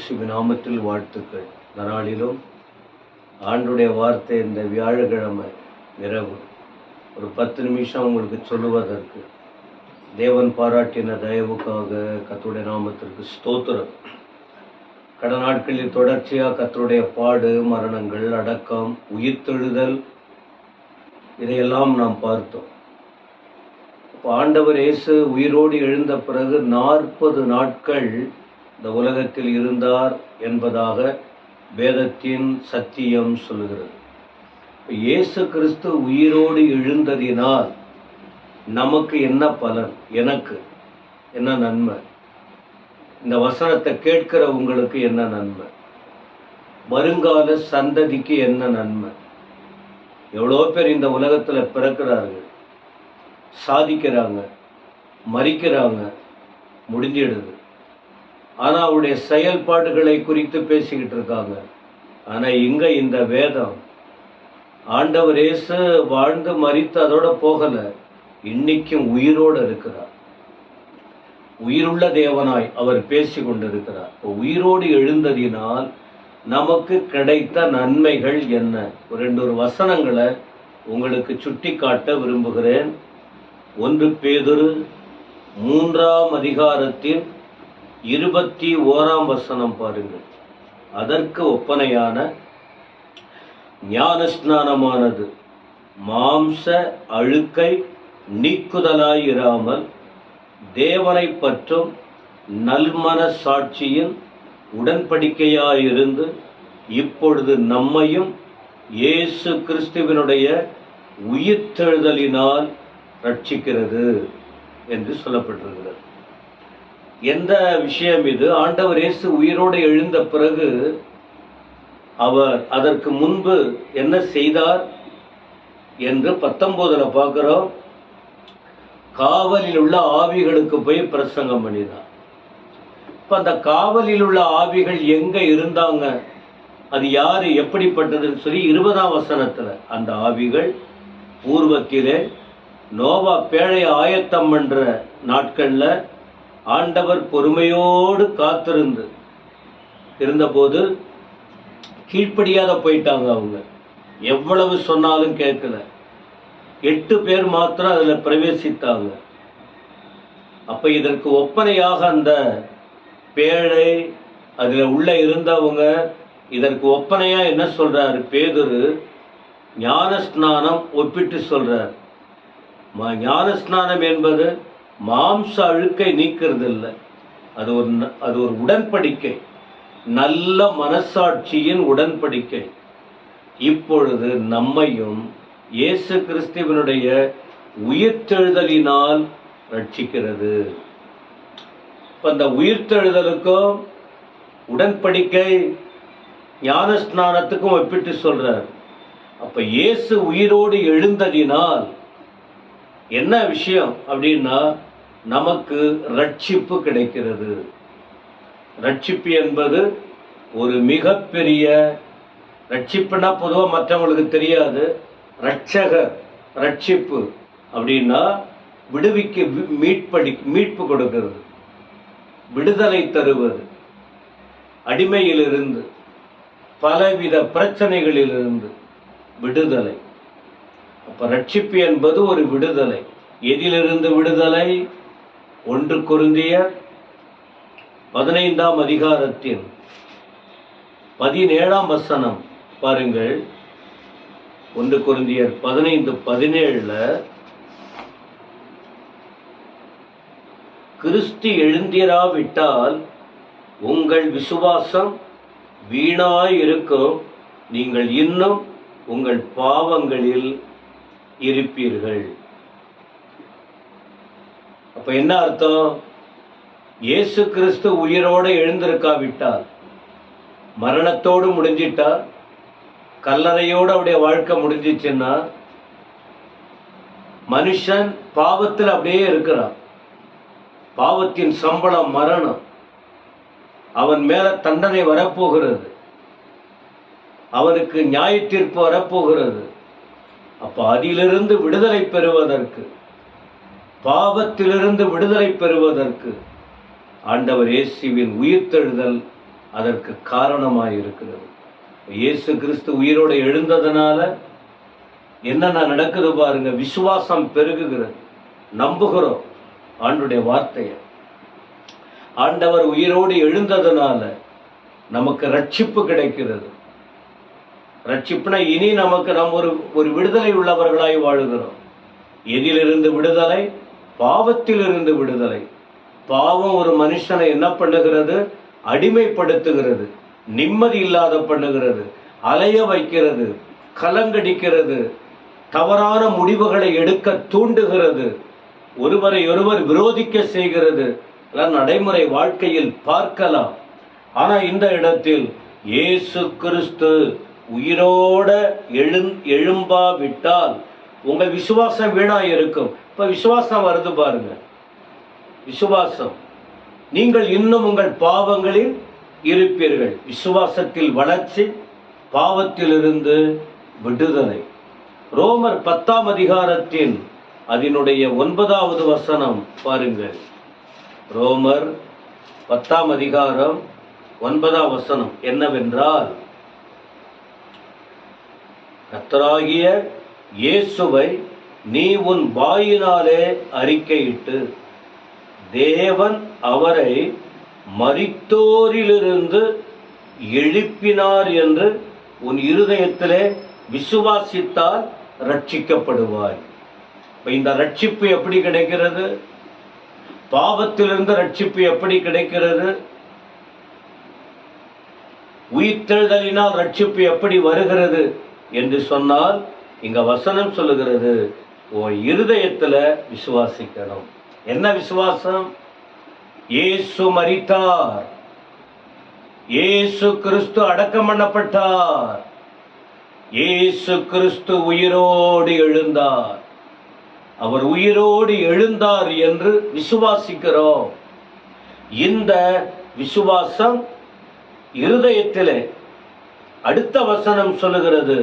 இயேசுவின் நாமத்தில் வாழ்த்துக்கள். இந்த நாளிலும் ஆண்டுடைய வார்த்தை இந்த வியாழக்கிழமை இரவு ஒரு 10 நிமிஷம் உங்களுக்கு சொல்லுவதற்கு தேவன் பாராட்டின தயவுக்காக கர்த்தருடைய நாமத்திற்கு ஸ்தோத்திரம். கடந்த நாட்களில் தொடர்ச்சியாக கர்த்தருடைய பாடு, மரணங்கள், அடக்கம், உயிர்த்தெழுதல் இதையெல்லாம் நாம் பார்த்தோம். இப்போ ஆண்டவர் இயேசு உயிரோடு எழுந்த பிறகு 40 நாட்கள் இந்த உலகத்தில் இருந்தார் என்பதாக வேதத்தின் சத்தியம் சொல்லுகிறது. இயேசு கிறிஸ்து உயிரோடு எழுந்ததினால் நமக்கு என்ன பலன்? எனக்கு என்ன நன்மை? இந்த வசனத்தை கேட்கிற உங்களுக்கு என்ன நன்மை? வருங்கால சந்ததிக்கு என்ன நன்மை? எவ்வளோ பேர் இந்த உலகத்தில் பிறக்கிறார்கள், சாதிக்கிறாங்க, மரிக்கிறாங்க, முடிஞ்சிடுது. ஆனால் அவருடைய செயல்பாடுகளை குறித்து பேசிக்கிட்டு இருக்காங்க. ஆனால் இங்கே இந்த வேதம் ஆண்டவர் இயேசு வாழ்ந்து மரித்து அதோட போகலை, இன்னைக்கும் உயிரோடு இருக்கிறார். உயிருள்ள தேவனாய் அவர் பேசி கொண்டிருக்கிறார். உயிரோடு எழுந்ததினால் நமக்கு கிடைத்த நன்மைகள் என்ன? ஒரு வசனங்களை உங்களுக்கு சுட்டி காட்ட விரும்புகிறேன். 1 பேதுரு 3ஆம் அதிகாரத்தின் 21ஆம் வசனம் பாருங்கள். அதற்கு ஒப்பனையான ஞானஸ்நானமானது மாம்ச அழுக்கை நீக்குதலாயிராமல் தேவனை பற்றும் நல்மன சாட்சியின் உடன்படிக்கையாயிருந்து இப்பொழுது நம்மையும் இயேசு கிறிஸ்துவினுடைய உயிர்த்தெழுதலினால் ரட்சிக்கிறது என்று சொல்லப்பட்டிருக்கிறது. எந்த விஷயம் இது? ஆண்டவர் இயேசு உயிரோடு எழுந்த பிறகு அவர் அதற்கு முன்பு என்ன செய்தார் என்று 19 பார்க்கிறோம். காவலில் உள்ள ஆவிகளுக்கு போய் பிரசங்கம் பண்ணினார். இப்ப அந்த காவலில் உள்ள ஆவிகள் எங்க இருந்தாங்க, அது யாரு, எப்படிப்பட்டதுன்னு சொல்லி 20ஆம் வசனத்துல அந்த ஆவிகள் பூர்வத்திலே நோவா பேழைய ஆயத்தம் பண்ற நாட்கள்ல ஆண்டவர் பொறுமையோடு காத்திருந்து இருந்தபோது கீழ்ப்படியாத போயிட்டாங்க. அவங்க எவ்வளவு சொன்னாலும் கேட்கல. 8 பேர் மாத்திரம் அதுல பிரவேசித்தாங்க. அப்ப இதற்கு ஒப்பனையாக அந்த பேழை அதுல உள்ள இருந்தவங்க இதற்கு ஒப்பனையா என்ன சொல்றாரு பேதுரு? ஞானஸ்நானம் ஒப்பிட்டு சொல்றார். ஞானஸ்நானம் என்பது மாம்ச அழுக்கை நீக்கிறது இல்லை, அது ஒரு உடன்படிக்கை, நல்ல மனசாட்சியின் உடன்படிக்கை. இப்பொழுது நம்மையும் இயேசு கிறிஸ்துவினுடைய உயிர்த்தெழுதலினால் ரட்சிக்கிறது. அந்த உயிர்த்தெழுதலுக்கும் உடன்படிக்கை ஞானஸ்நானத்துக்கும் ஒப்பிட்டு சொல்றார். அப்ப இயேசு உயிரோடு எழுந்ததினால் என்ன விஷயம் அப்படின்னா நமக்கு ரட்சிப்பு கிடைக்கிறது. ரட்சிப்பு என்பது ஒரு மிகப்பெரிய ரட்சிப்புனா பொதுவாக மற்றவங்களுக்கு தெரியாது. ரட்சகர் ரட்சிப்பு அப்படின்னா மீட்பு கொடுக்கிறது, விடுதலை தருவது, அடிமையிலிருந்து பலவித பிரச்சனைகளிலிருந்து விடுதலை. அப்ப ரட்சிப்பு என்பது ஒரு விடுதலை. எதிலிருந்து விடுதலை? 1 கொரிந்தியர் 15ஆம் அதிகாரத்தின் 17ஆம் வசனம் பாருங்கள். 1 கொரிந்தியர் 15:17 கிறிஸ்து எழுந்திராவிட்டால் உங்கள் விசுவாசம் வீணாயிருக்கும், நீங்கள் இன்னும் உங்கள் பாவங்களில் இருப்பீர்கள். அப்ப என்ன அர்த்தம்? இயேசு கிறிஸ்து உயிரோடு எழுந்திருக்காவிட்டால், மரணத்தோடு முடிஞ்சிட்டா, கல்லறையோடு அவருடைய வாழ்க்கை முடிஞ்சிச்சுன்னா மனுஷன் பாவத்தில் அப்படியே இருக்கிறான். பாவத்தின் சம்பளம் மரணம். அவன் மேல தண்டனை வரப்போகிறது, அவனுக்கு நியாய தீர்ப்பு வரப்போகிறது. அப்ப அதிலிருந்து விடுதலை பெறுவதற்கு, பாவத்திலிருந்து விடுதலை பெறுவதற்கு ஆண்டவர் இயேசுவின் உயிர்த்தெழுதல் அதற்கு காரணமாய் இருக்கிறது. இயேசு கிறிஸ்து உயிரோடு எழுந்ததுனால என்னென்ன நடக்குது பாருங்க. விசுவாசம் பெருகுகிறது, நம்புகிறோம் ஆண்டுடைய வார்த்தையை. ஆண்டவர் உயிரோடு எழுந்ததுனால நமக்கு ரட்சிப்பு கிடைக்கிறது. ரட்சிப்புனா இனி நமக்கு ஒரு விடுதலை உள்ளவர்களாய் வாழுகிறோம். எதிலிருந்து விடுதலை? பாவத்திலிருந்து விடுதலை. பாவம் ஒரு மனுஷனை என்ன பண்ணுகிறது? அடிமைப்படுத்துகிறது, நிம்மதி இல்லாத பண்ணுகிறது, அலைய வைக்கிறது, கலங்கடிக்கிறது, தவறான முடிவுகளை எடுக்க தூண்டுகிறது, ஒருவரை ஒருவர் விரோதிக்க செய்கிறது. நடைமுறை வாழ்க்கையில் பார்க்கலாம். ஆனா இந்த இடத்தில் இயேசு கிறிஸ்து உயிரோட எழும்பாவிட்டால் உங்கள் விசுவாசம் வீணா இருக்கும். இப்ப விசுவாசம் வருது பாருங்க. விசுவாசம், நீங்கள் இன்னும் உங்கள் பாவங்களில் இருப்பீர்கள். விசுவாசத்தில் வளர்ச்சி, பாவத்திலிருந்து விடுதலை. ரோமர் 10ஆம் அதிகாரத்தின் அதனுடைய 9வது வசனம் பாருங்கள். ரோமர் 10ஆம் அதிகாரம் 9ஆம் வசனம் என்னவென்றால், கர்த்தராகிய இயேசுவை நீ உன் வாயினாலே அறிக்கையிட்டு தேவன் அவரை மரித்தோரிலிருந்து எழுப்பினார் என்று உன் இருதயத்திலே விசுவாசித்தால் ரட்சிக்கப்படுவாய். இந்த ரட்சிப்பு எப்படி கிடைக்கிறது? பாவத்திலிருந்து ரட்சிப்பு எப்படி கிடைக்கிறது? உயிர்த்தெழுதலினால் ரட்சிப்பு எப்படி வருகிறது என்று சொன்னால், இங்க வசனம் சொல்லுகிறது, உன் இருதயத்துல விசுவாசிக்கணும். என்ன விசுவாசம்? இயேசு மரித்தார், இயேசு கிறிஸ்து அடக்கம் பண்ணப்பட்டார், இயேசு கிறிஸ்து உயிரோடு எழுந்தார், அவர் உயிரோடு எழுந்தார் என்று விசுவாசிக்கிறோம். இந்த விசுவாசம் இருதயத்திலே, அடுத்த வசனம் சொல்லுகிறது,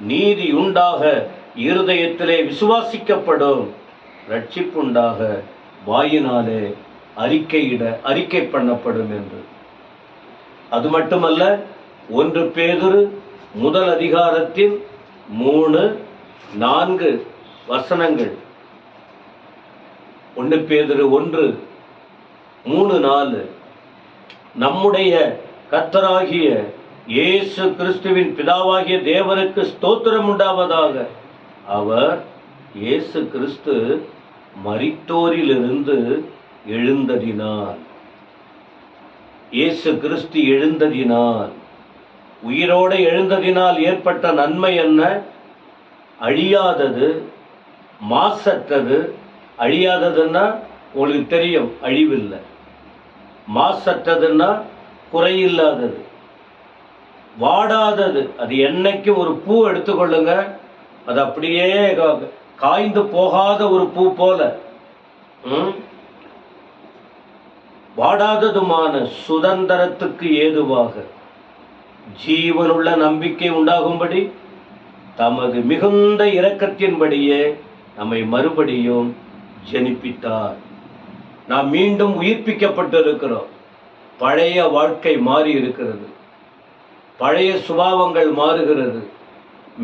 நீதி உண்டாக இருதயத்திலே விசுவாசிக்கப்படும், ரட்சிப்புண்டாக வாயினாலே அறிக்கை பண்ணப்படும் என்று. அது மட்டுமல்ல, 1 பேதுரு 1 அதிகாரத்தின் 3, 4 வசனங்கள். 1 பேதுரு 1, 3, 4 நம்முடைய கர்த்தராகிய இயேசு கிறிஸ்துவின் பிதாவாகிய தேவனுக்கு ஸ்தோத்திரம் உண்டாவதாக. அவர் இயேசு கிறிஸ்து மரித்தோரிலிருந்து எழுந்ததினால், இயேசு கிறிஸ்து எழுந்ததினால், உயிரோடு எழுந்ததினால் ஏற்பட்ட நன்மை என்ன? அழியாதது, மாசற்றது. அழியாததுன்னா உங்களுக்கு தெரியும், அழிவில்லை. மாசற்றதுன்னா குறையில்லாதது, வாடாதது. அது என்னைக்கு ஒரு பூ எடுத்துக்கொள்ளுங்க, அது அப்படியே காய்ந்து போகாத ஒரு பூ போல. வாடாததுமான சுதந்திரத்துக்கு ஏதுவாக ஜீவனுள்ள நம்பிக்கை உண்டாகும்படி தமது மிகுந்த இரக்கத்தின்படியே நம்மை மறுபடியும் ஜெனிப்பித்தார். நாம் மீண்டும் உயிர்ப்பிக்கப்பட்டிருக்கிறோம். பழைய வாழ்க்கை மாறி இருக்கிறது, பழைய சுபாவங்கள் மாறுகிறது.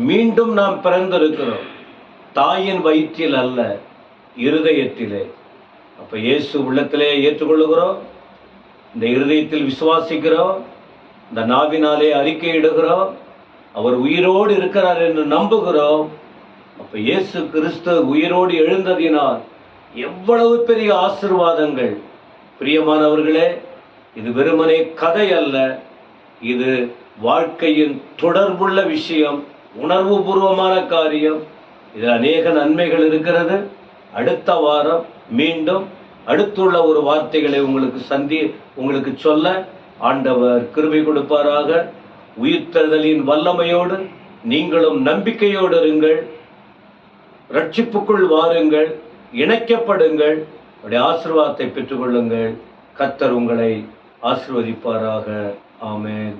மீண்டும் நாம் பிறந்திருக்கிறோம், தாயின் வயிற்றில் அல்ல, இருதயத்திலே. அப்ப இயேசு உள்ளத்திலே ஏற்றுக்கொள்ளுகிறோம், இந்த இருதயத்தில் விசுவாசிக்கிறோம், இந்த நாவினாலே அறிக்கையிடுகிறோம், அவர் உயிரோடு இருக்கிறார் என்று நம்புகிறோம். அப்ப இயேசு கிறிஸ்து உயிரோடு எழுந்ததினால் எவ்வளவு பெரிய ஆசீர்வாதங்கள். பிரியமானவர்களே, இது வெறுமனே கதை அல்ல, இது வாழ்க்கையின் தொடர்புள்ள விஷயம், உணர்வு பூர்வமான காரியம். இதில் அநேக நன்மைகள் இருக்கிறது. அடுத்த வாரம் மீண்டும் அடுத்துள்ள ஒரு வார்த்தைகளை உங்களுக்கு சொல்ல ஆண்டவர் கிருபை கொடுப்பாராக. உயிர்த்தெழுதலின் வல்லமையோடு நீங்களும் நம்பிக்கையோடு இருங்கள், ரட்சிப்புக்குள் வாருங்கள், இணைக்கப்படுங்கள், அவருடைய ஆசீர்வாதத்தை பெற்றுக்கொள்ளுங்கள். கர்த்தர் உங்களை ஆசீர்வதிப்பாராக. ஆமென்.